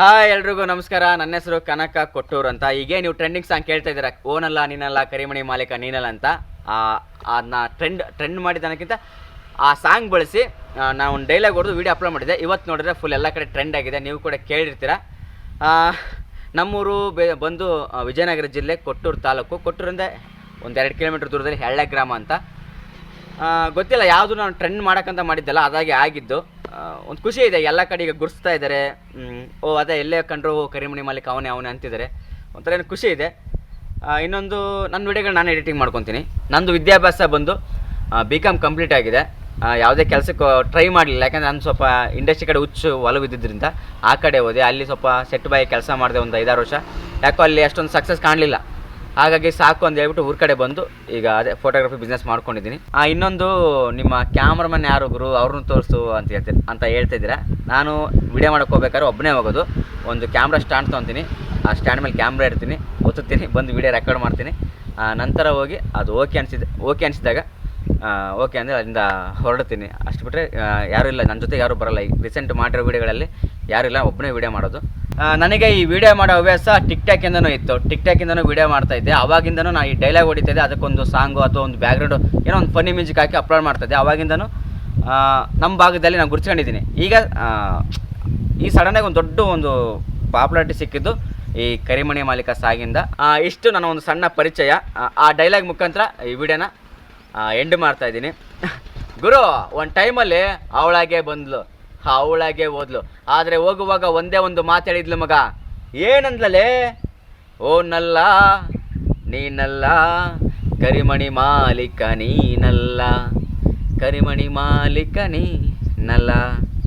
Hi ಎಲ್ರಿಗೂ ನಮಸ್ಕಾರ. ನನ್ನ ಹೆಸರು ಕನಕ ಕೊಟ್ಟೂರು ಅಂತ. ಹೀಗೆ ನೀವು ಟ್ರೆಂಡಿಂಗ್ ಸಾಂಗ್ ಕೇಳ್ತಾ ಇದ್ದೀರಾ, ಓನಲ್ಲ ನೀನಲ್ಲ ಕರಿಮಣಿ ಮಾಲೀಕ ನೀನಲ್ಲ ಅಂತ. ಅದನ್ನ ಟ್ರೆಂಡ್ ಮಾಡಿದ್ದಕ್ಕಿಂತ ಆ ಸಾಂಗ್ ಬಳಸಿ ನಾವು ಒಂದು ಡೈಲಾಗ್ ಹೊಡೆದು ವೀಡಿಯೋ ಅಪ್ಲೋಡ್ ಮಾಡಿದೆ. ಇವತ್ತು ನೋಡಿದ್ರೆ ಫುಲ್ ಎಲ್ಲ ಕಡೆ ಟ್ರೆಂಡ್ ಆಗಿದೆ, ನೀವು ಕೂಡ ಕೇಳಿರ್ತೀರ. ನಮ್ಮೂರು ಬಂದು ವಿಜಯನಗರ ಜಿಲ್ಲೆ ಕೊಟ್ಟೂರು ತಾಲೂಕು. ಕೊಟ್ಟೂರಿಂದ ಒಂದು 2 ಕಿಲೋಮೀಟ್ರ್ ದೂರದಲ್ಲಿ ಹೆಳ್ಳೆ ಗ್ರಾಮ ಅಂತ. ಗೊತ್ತಿಲ್ಲ ಯಾವುದು ನಾನು ಟ್ರೆಂಡ್ ಮಾಡೋಕ್ಕಂತ ಮಾಡಿದ್ದಲ್ಲ, ಅದಾಗಿ ಆಗಿದ್ದು. ಒಂದು ಖುಷಿ ಇದೆ, ಎಲ್ಲ ಕಡೆ ಈಗ ಗುರ್ಸ್ತಾ ಇದ್ದಾರೆ. ಅದೇ ಎಲ್ಲೇ ಕಂಡ್ರು ಕರಿಮಣಿ ಮಾಲೀಕ ಅವನೇ ಅಂತಿದ್ದಾರೆ. ಒಂಥರ ಏನು ಖುಷಿ ಇದೆ. ಇನ್ನೊಂದು ನನ್ನ ವಿಡಿಯೋಗಳು ನಾನು ಎಡಿಟಿಂಗ್ ಮಾಡ್ಕೊತೀನಿ. ನಂದು ವಿದ್ಯಾಭ್ಯಾಸ ಬಂದು BCom ಕಂಪ್ಲೀಟ್ ಆಗಿದೆ. ಯಾವುದೇ ಕೆಲಸಕ್ಕೆ ಟ್ರೈ ಮಾಡಲಿಲ್ಲ, ಯಾಕಂದರೆ ನಾನು ಸ್ವಲ್ಪ ಇಂಡಸ್ಟ್ರಿ ಕಡೆ ಒಲವಿದ್ದರಿಂದ ಆ ಕಡೆ ಹೋದೆ. ಅಲ್ಲಿ ಸ್ವಲ್ಪ ಸೆಟ್ ಬಾಯಿ ಕೆಲಸ ಮಾಡಿದೆ ಒಂದು 5-6 ವರ್ಷ. ಯಾಕೋ ಅಲ್ಲಿ ಅಷ್ಟೊಂದು ಸಕ್ಸಸ್ ಕಾಣಲಿಲ್ಲ. ಹಾಗಾಗಿ ಸಾಕು ಅಂತ ಹೇಳ್ಬಿಟ್ಟು ಊರ ಕಡೆ ಬಂದು ಈಗ ಅದೇ ಫೋಟೋಗ್ರಫಿ ಬಿಸ್ನೆಸ್ ಮಾಡ್ಕೊಂಡಿದ್ದೀನಿ. ಇನ್ನೊಂದು ನಿಮ್ಮ ಕ್ಯಾಮ್ರಾಮನ್ ಯಾರು ಗುರು, ಅವ್ರನ್ನ ತೋರಿಸು ಅಂತ ಹೇಳ್ತಿದ್ದೀರಾ. ನಾನು ವಿಡಿಯೋ ಮಾಡೋಕ್ಕೆ ಹೋಗ್ಬೇಕಾದ್ರೆ ಒಬ್ಬನೇ ಹೋಗೋದು. ಒಂದು ಕ್ಯಾಮ್ರಾ ಸ್ಟ್ಯಾಂಡ್ ತೊಗೊತೀನಿ, ಆ ಸ್ಟ್ಯಾಂಡ್ ಮೇಲೆ ಕ್ಯಾಮ್ರಾ ಇಡ್ತೀನಿ, ಒತ್ತುತ್ತೀನಿ, ಬಂದು ವಿಡಿಯೋ ರೆಕಾರ್ಡ್ ಮಾಡ್ತೀನಿ. ನಂತರ ಹೋಗಿ ಅದು ಓಕೆ ಅನಿಸಿದಾಗ ಓಕೆ ಅಂದರೆ ಅಲ್ಲಿಂದ ಹೊರಡ್ತೀನಿ. ಅಷ್ಟು ಬಿಟ್ಟರೆ ಯಾರೂ ಇಲ್ಲ, ನನ್ನ ಜೊತೆ ಯಾರೂ ಬರೋಲ್ಲ. ಈ ರೀಸೆಂಟ್ ಮಾಡಿರೋ ವೀಡಿಯೋಗಳಲ್ಲಿ ಯಾರಿಲ್ಲ, ಒಬ್ಬನೇ ವೀಡಿಯೋ ಮಾಡೋದು. ನನಗೆ ಈ ವಿಡಿಯೋ ಮಾಡೋ ಹವ್ಯಾಸ ಟಿಕ್ಟಾಕಿಂದನೂ ಇತ್ತು. ಟಿಕ್ಟಾಕಿಂದನೂ ವೀಡಿಯೋ ಮಾಡ್ತಾಯಿದ್ದೆ. ಆವಾಗಿಂದನೂ ನಾನು ಈ ಡೈಲಾಗ್ ಹೊಡಿತಾಯಿದ್ದೆ, ಅದಕ್ಕೊಂದು ಸಾಂಗು ಅಥವಾ ಒಂದು ಬ್ಯಾಕ್ಗ್ರೌಂಡು ಏನೋ ಒಂದು ಫನ್ನಿ ಮ್ಯೂಸಿಕ್ ಹಾಕಿ ಅಪ್ಲೋಡ್ ಮಾಡ್ತಾಯಿದ್ದೆ. ಆವಾಗಿಂದನೂ ನಮ್ಮ ಭಾಗದಲ್ಲಿ ನಾನು ಗುರ್ಸ್ಕೊಂಡಿದ್ದೀನಿ. ಈಗ ಈ ಸಡನ್ನಾಗಿ ಒಂದು ದೊಡ್ಡ ಒಂದು ಪಾಪ್ಯುಲಾರಿಟಿ ಸಿಕ್ಕಿದ್ದು ಈ ಕರಿಮಣಿ ಮಾಲೀಕ ಸಾಗಿಂದ. ಇಷ್ಟು ನನ್ನ ಒಂದು ಸಣ್ಣ ಪರಿಚಯ. ಆ ಡೈಲಾಗ್ ಮುಖಾಂತರ ಈ ವಿಡಿಯೋನ ಎಂಡ್ ಮಾಡ್ತಾಯಿದ್ದೀನಿ. ಗುರು, ಒಂದು ಟೈಮಲ್ಲಿ ಅವಳಾಗೆ ಬಂದ್ಲು, ಅವಳಾಗೆ ಓದ್ಲು, ಆದರೆ ಹೋಗುವಾಗ ಒಂದೇ ಒಂದು ಮಾತಾಡಿದ್ಲು ಮಗ. ಏನಂದ್ಲೇ? ಓ ನಲ್ಲ ನೀನಲ್ಲ ಕರಿಮಣಿ ಮಾಲೀಕ ನೀನಲ್ಲ, ಕರಿಮಣಿ ಮಾಲೀಕ ನೀನಲ್ಲ.